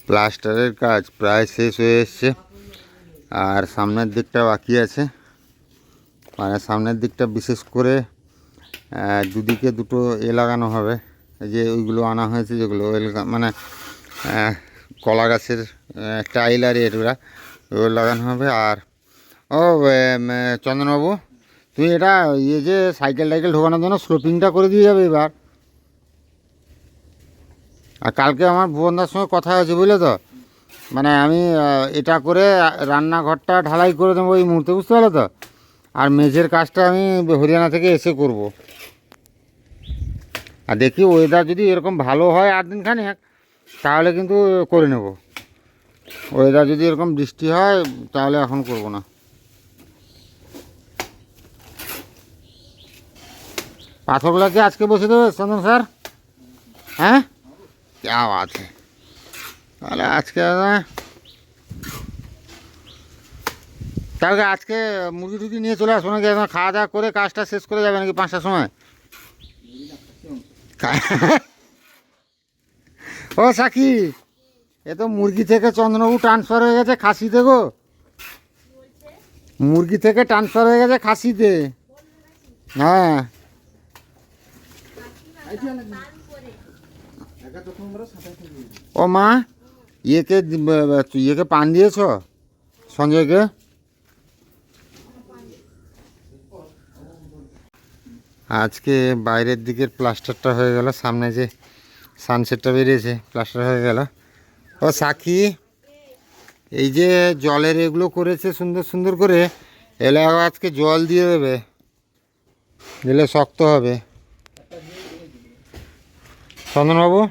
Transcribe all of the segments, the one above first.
প্লাস্টারের কাজ প্রায় শেষ হয়ে এসছে, আর সামনের দিকটা বাকি আছে। মানে সামনের দিকটা বিশেষ করে দুদিকে দুটো লাগানো হবে। এই যে ওইগুলো আনা হয়েছে, যেগুলো মানে কলা গাছের টাইল আর এগুলো লাগানো হবে। আর ও চন্দনবাবু, তুই এটা যে সাইকেল টাইকেল ঢোকানোর জন্য স্লোপিংটা করে দিয়ে যাবে এবার। আর কালকে আমার ভুবনদার সঙ্গে কথা হয়েছে, বুঝলে তো। মানে আমি এটা করে রান্নাঘরটা ঢালাই করে দেবো এই মুহূর্তে, বুঝতে পারলে তো। আর মেঝের কাজটা আমি হরিয়ানা থেকে এসে করব। আর দেখি ওয়েদার যদি এরকম ভালো হয় 8 দিন খানেক, তাহলে কিন্তু করে নেব। ওয়েদার যদি এরকম বৃষ্টি হয় তাহলে এখন করব না। পাথরগুলো কি আজকে বসে দেবে চন্দন স্যার? হ্যাঁ, क्या बात है। তাহলে আজকে তাহলে আজকে মুরগি টুরগি নিয়ে চলে আসবো নাকি? এখন খাওয়া দাওয়া করে কাজটা শেষ করে যাবে নাকি 5টার সময়? ও সাকি, এ তো মুরগি থেকে চন্দ্রবাবু ট্রান্সফার হয়ে গেছে খাসিতে গো। মুরগি থেকে ট্রান্সফার হয়ে গেছে খাসিতে। হ্যাঁ, ও মা, ইয়েকে পান দিয়েছ সঞ্জয়কে? আজকে বাইরের দিকের প্লাস্টারটা হয়ে গেল, সামনে যে সানসেটটা বেরিয়েছে প্লাস্টার হয়ে গেল। ও সাকি, এই যে জলের এগুলো করেছে সুন্দর সুন্দর করে, এলে আজকে জল দিয়ে দেবে, দিলে শক্ত হবে। চন্দনবাবু,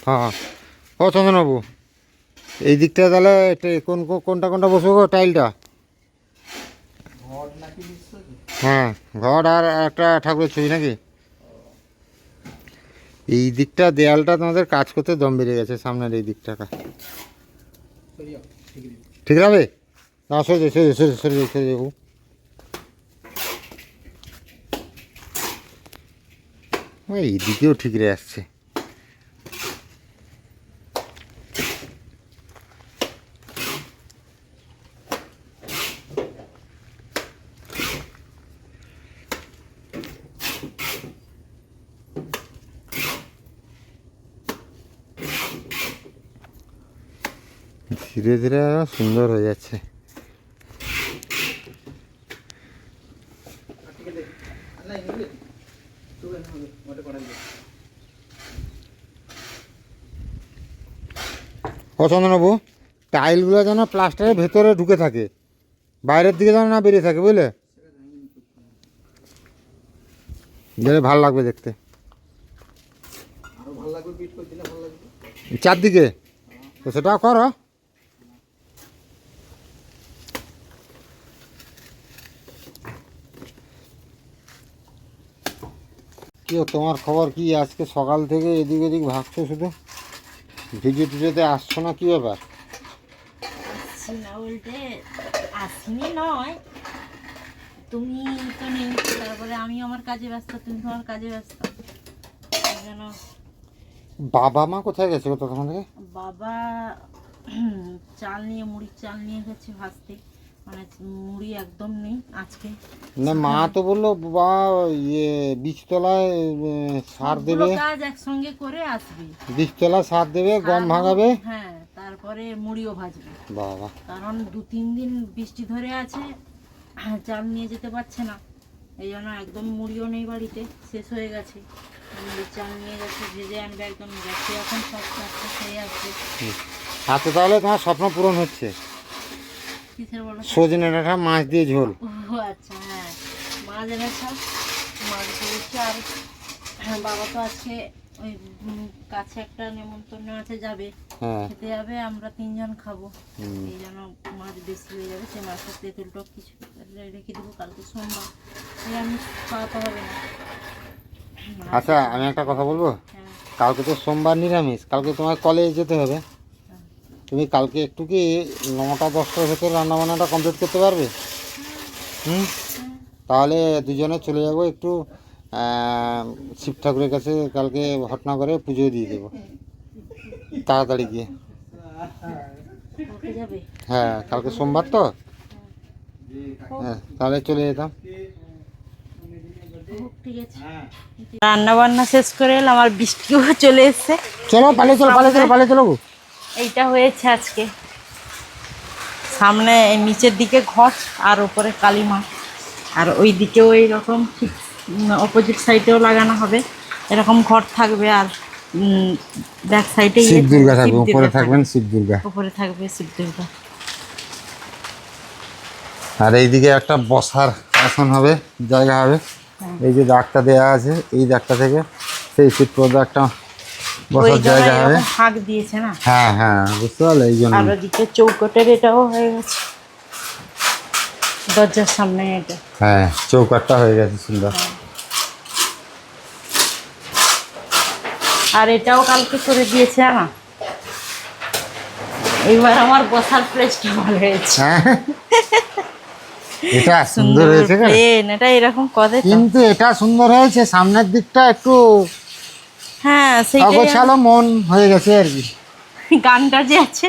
হ্যাঁ, ও চন্দনবাবু, এই দিকটা তাহলে কোনটা কোনটা বসবো গো টাইলটা? হ্যাঁ, ঘর আর একটা ঠাকুরের ছবি নাকি? এই দিকটা দেয়ালটা তোমাদের কাজ করতে দম বেরিয়ে গেছে, সামনের এই দিকটাটা ঠিক হবে না? সরে সরে সরে সরে সরে যাবো। এই দিকেও ঠিক রে আসছে। ধীরে ধীরে সুন্দর হয়ে যাচ্ছে। ও চন্দনবাবু, টাইলগুলো যেন প্লাস্টারের ভেতরে ঢুকে থাকে, বাইরের দিকে যেন না বেরিয়ে থাকে, বুঝলে? গেলে ভালো লাগবে দেখতে, চারদিকে। তো সেটাও করো। কি তোমার খবর কি? আজকে সকাল থেকে এদিক ওদিক ভাগছো শুধু, ভিডিও টিডিওতে আসছো না, কি ব্যাপার? আসছি না বলতে আসিনি নয়, তুমি তো নেই, তারপরে আমি আমার কাজে ব্যস্ত, তুমি তোমার কাজে ব্যস্ত। যেন বাবা মা কোথায় গেছে তখন থেকে? বাবা চাল নিয়ে, মুড়ির চাল নিয়ে গেছে ভাজতে, মানে মুড়ি একদম নেই আজকে। না, মা তো বললো বাবা ইয়ে বীজতলায় সার দেবে, কাজ একসঙ্গে করে আসবে, বীজতলায় সার দেবে, গম ভাঙাবে, হ্যাঁ, তারপরে মুড়িও ভাজবে। বাবা, কারণ 2-3 দিন বৃষ্টি ধরে আছে, চাল নিয়ে যেতে পারছে না, এই জন্য একদম মুড়িও নেই বাড়িতে, শেষ হয়ে গেছে। মুড়ির চাল নিয়ে গেছে, ভেজে আনবে, একদম গেছে এখন সব কাজটা খেয়ে আসবে। হাতে তাহলে তোমার স্বপ্ন পূরণ হচ্ছে। কিসের বলো? সজনে ডাঁটা মাছ দিয়ে ঝোল। ও আচ্ছা, হ্যাঁ, মাছ এনেছে, মাছ দিয়েছে। আর বাবা তো আজকে ওই কাছে একটা নেমন্তন্ন আছে, যাবে, খেতে যাবে, আমরা 3 জন খাবো, এই জন্য মাছ বেশি হয়ে যাবে। সে মাছের তেঁতুল টক কিছু রেখে দেবো, কালকে সোমবার, আমি খাওয়াতে হবে না। আচ্ছা, আমি একটা কথা বলবো। কালকে তো সোমবার নিরামিষ, কালকে তোমার কলেজ যেতে হবে। তুমি কালকে একটু কি 9টা-10টার ভেতরে রান্নাবান্নাটা কমপ্লিট করতে পারবে? তাহলে দুজনে চলে যাবো একটু শিব ঠাকুরের কাছে, কালকে ঘটনা করে পুজো দিয়ে দেবো। তাড়াতাড়ি গিয়ে। কালকে যাবে? হ্যাঁ কালকে সোমবার তো, হ্যাঁ তাহলে চলে যেতাম। ঠিক আছে, রান্না বান্না শেষ করে এলাম আর বৃষ্টিও চলে এসছে। চলো পালিয়ে চলো, পালিয়ে চলো, পালিয়ে চলো গো। এইটা হয়েছে আজকে, সামনে নিচের দিকে ঘর আর উপরে কালীমা, আর ওই দিকেও এইরকম ঠিক অপোজিট সাইডেও লাগানো হবে, এরকম ঘর থাকবে। আর ব্যাক সাইডে শিব দুর্গা থাকবে, উপরে থাকবেন শিব দুর্গা, উপরে থাকবে শিব দুর্গা। আর এইদিকে একটা বসার আসন হবে, জায়গা হবে। এই যে দাগটা দেওয়া আছে, এই দাগটা থেকে সেই শিব পর্যন্ত একটা বসার জায়গা হবে। ফাঁক দিয়েছে না? হ্যাঁ হ্যাঁ বুঝতে পারলে, এই জন্য। আর ওদিকে চৌকটের এটাও হয়ে গেছে, দরজার সামনে এটা। হ্যাঁ চৌকাটটা হয়ে গেছে সুন্দর। আর এটাও কালকে করে দিয়েছে না, এইবার আমার বসার প্লেসটা ভালো হয়েছে। হ্যাঁ এটা সুন্দর হয়েছে না? প্লেন এটা এরকম করে তো। কিন্তু এটা সুন্দর হয়েছে, সামনের দিকটা একটু হ্যাঁ সেইটাই, অগোছালো মন হয়ে গেছে আর কি। গানটা যে আছে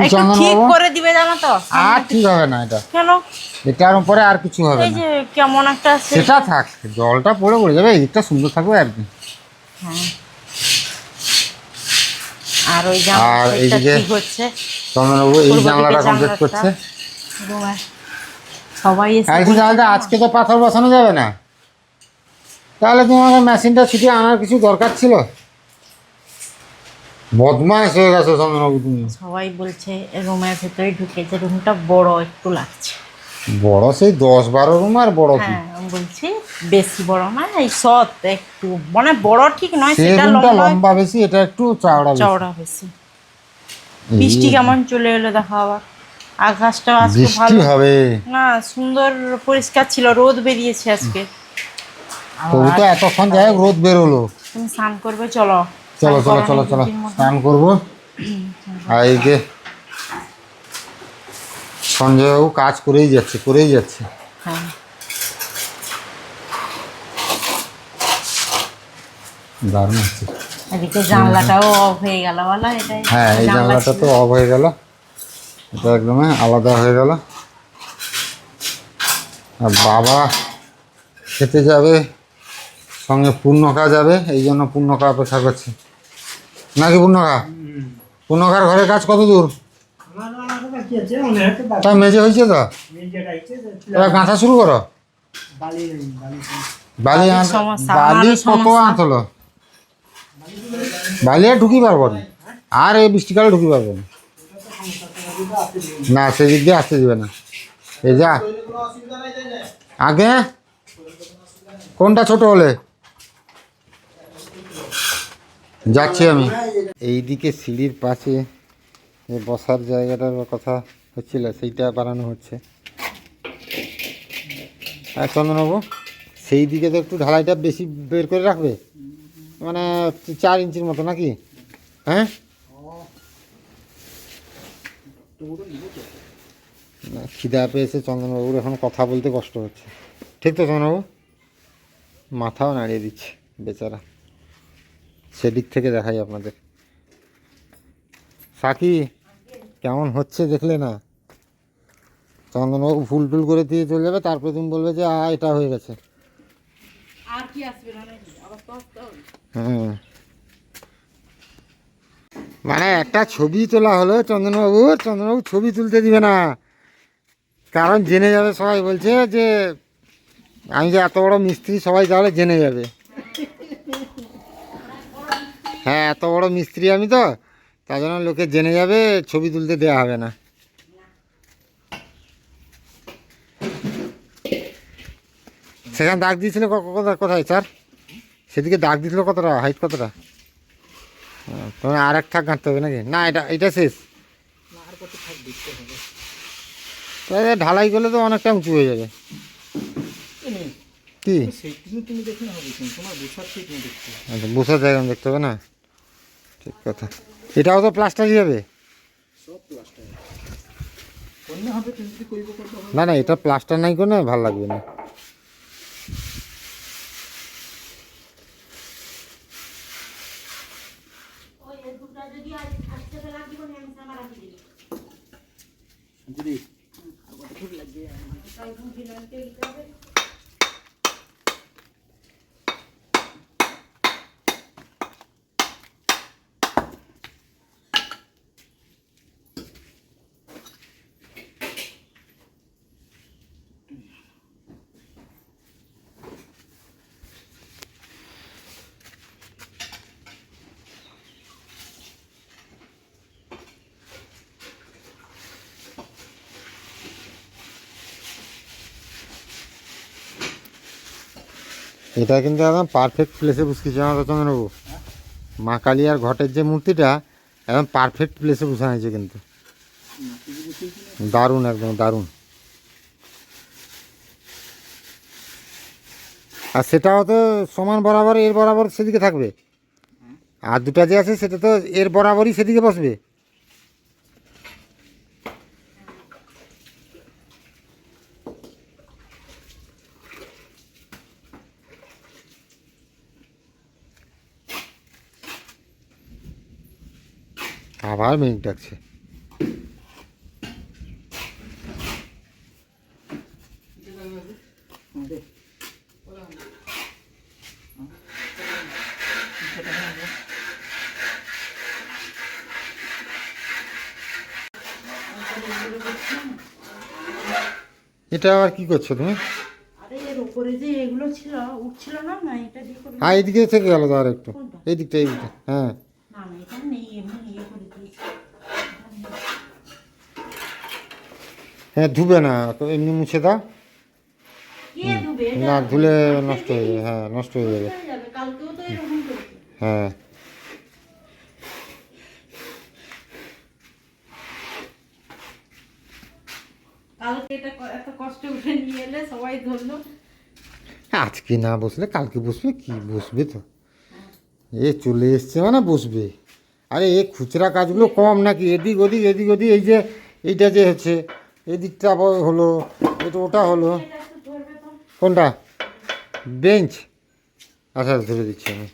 একটু চন্দন ঠিক বাবু? করে দিবে জানো তো। আর ঠিক হবে না এটা, কেন? এটার উপরে আর কিছু হবে এই না। যে কেমন একটা আছে। সেটা থাক, জলটা পড়ে পড়ে যাবে, এইটা সুন্দর থাকবে আর কি। হ্যাঁ। আর ওই আর জানলাটা এইদিকে ঠিক হচ্ছে, চন্দনবাবু এই পূর্ব জানলাটা দিকের কমপ্লিট জানলাটা। করছে। রুমের সবাই এসে আর কি বলছে, জানলাটা আজকে তো পাথর বসানো যাবে না, তাহলে তোমাকে মেশিনটা ছিটিয়ে আনার কিছু দরকার ছিল। বদমাইশ হয়ে গেছো চন্দনবাবু তুমি। সবাই বলছে রুমের ভেতরে ঢুকেছে, রুমটা বড় একটু লাগছে। বড় সেই 10-12 রুম, আর বড় কি? হ্যাঁ আমি বলছি বেশি বড় না, এই সৎ একটু, মানে বড় ঠিক নয়, সেই সেটা রুমটা লম্বা লম্বা বেশি, এটা একটু চওড়া বেশি। চওড়া বেশি। বৃষ্টি কেমন চলে এলো দেখো আবার, আকাশটা আজকে বৃষ্টি ভালো হবে না, সুন্দর পরিষ্কার ছিল, রোদ বেরিয়েছে আজকে। তবু তো এতক্ষণ যাই হোক রোদ বেরোলো। তুমি স্নান করবে? চলো চলো চলো চলো চলো স্নান করবো। আর এই যে সঞ্জয়বাবু কাজ করেই যাচ্ছে, করেই যাচ্ছে। হ্যাঁ দারুণ হচ্ছে। এদিকে জানলাটাও অফ হয়ে গেল বলো, এটাই। হ্যাঁ এই জানলাটা তো অফ হয়ে গেল, এটা একদম আলাদা হয়ে গেল। আর বাবা খেতে যাবে, সঙ্গে পূর্ণকা যাবে, এই জন্য পূর্ণকা অপেক্ষা করছে নাকি? পূর্ণকার ঘরের কাজ কত দূর? তা মেজে হয়েছে তো, এবার গাঁথা শুরু করো। বালি বালি কত আঁতলো, বালি আর ঢুকি পারবো না, আর এই বৃষ্টিকালে ঢুকি পারবো না। না সেদিক দিয়ে আসতে দিবে না। এই যা আগে কোনটা ছোট হলে যাচ্ছি আমি। এইদিকে সিঁড়ির পাশে যে বসার জায়গাটার কথা হচ্ছিল সেইটা বানানো হচ্ছে। আর চন্দনবাবু সেই দিকে তো একটু ঢালাইটা বেশি বের করে রাখবে, মানে 4 ইঞ্চির মতো নাকি? হ্যাঁ না খিদা পেয়েছে চন্দনবাবুর, এখন কথা বলতে কষ্ট হচ্ছে। ঠিক তো চন্দনবাবু? মাথাও নাড়িয়ে দিচ্ছে বেচারা। সেদিক থেকে দেখাই আপনাদের। সাকি কেমন হচ্ছে দেখলে না? চন্দনবাবু ফুল টুল করে দিয়ে চলে যাবে, তারপরে তুমি বলবে যে এটা হয়ে গেছে। আর কি আসবে না নাকি? আবার তো আসতে হবে। হুম মানে একটা ছবি তোলা হলো চন্দনবাবু ছবি তুলতে দিবে না, কারণ জেনে যাবে সবাই, বলছে যে আমি যে এত বড় মিস্ত্রি সবাই তাহলে জেনে যাবে। হ্যাঁ এত বড় মিস্ত্রি আমি তো, তার জন্য লোকে জেনে যাবে, ছবি তুলতে দেওয়া হবে না। সেখানে দাগ দিয়েছিল কোথায় স্যার? সেদিকে দাগ দিয়েছিল কতটা, হাইট কতটা? তোমার আর এক থাক গাঁটতে হবে নাকি? না এটা শেষ, তাহলে ঢালাই করলে তো অনেকটা উঁচু হয়ে যাবে। কি আচ্ছা বসার জায়গা দেখতে হবে না? ঠিক কথা। এটাও তো প্লাস্টারই হবে। না না এটা প্লাস্টার নাই কোনো ভালো লাগবে না। দিদি এটা কিন্তু একদম পারফেক্ট প্লেসে বসিয়েছে আমাদের চন্দ্রবাবু। মা কালিয়ার ঘটের যে মূর্তিটা একদম পারফেক্ট প্লেসে বসানো হয়েছে কিন্তু, দারুণ একদম দারুণ। আর সেটাও তো সমান বরাবর, এর বরাবর সেদিকে থাকবে, আর দুটা যে আছে সেটা তো এর বরাবরই সেদিকে বসবে। আবার মেঘ ডাকছে। এটা আবার কি করছো তুমি? আরে এর উপরে যে এগুলো ছিল উঠছিল না, না এটা দিয়ে করে হ্যাঁ এইদিকে থেকে গেল তো আর একটু, কোনটা? এই দিকটা এই দিকটা, হ্যাঁ না না এটা নেই, এমনি ইয়ে করে দিয়েছি। হ্যাঁ ধুবে না তো, এমনি মুছে দাও। কে ধুবে এটা? না ধুলে নষ্ট হয়ে যাবে, হ্যাঁ নষ্ট হয়ে যাবে। হয়ে যাবে, কালকেও তো এরকম করেছে। হ্যাঁ কালকে এটা এত কষ্ট উঠে নিয়ে এলে সবাই ধরলো। আজকে না বসলে কালকে বসবে, কি বসবে তো, এ চলে এসছে মানে বসবে। আরে এ খুচরা কাজগুলো কম নাকি, এদিক ওদিক এদিক ওদিক, এই যে এইটা যে হচ্ছে এদিকটা আবার হলো, এটা ওটা হলো। এটা একটু ধরবে তো। কোনটা? বেঞ্চ? আচ্ছা ধরে দিচ্ছি আমি।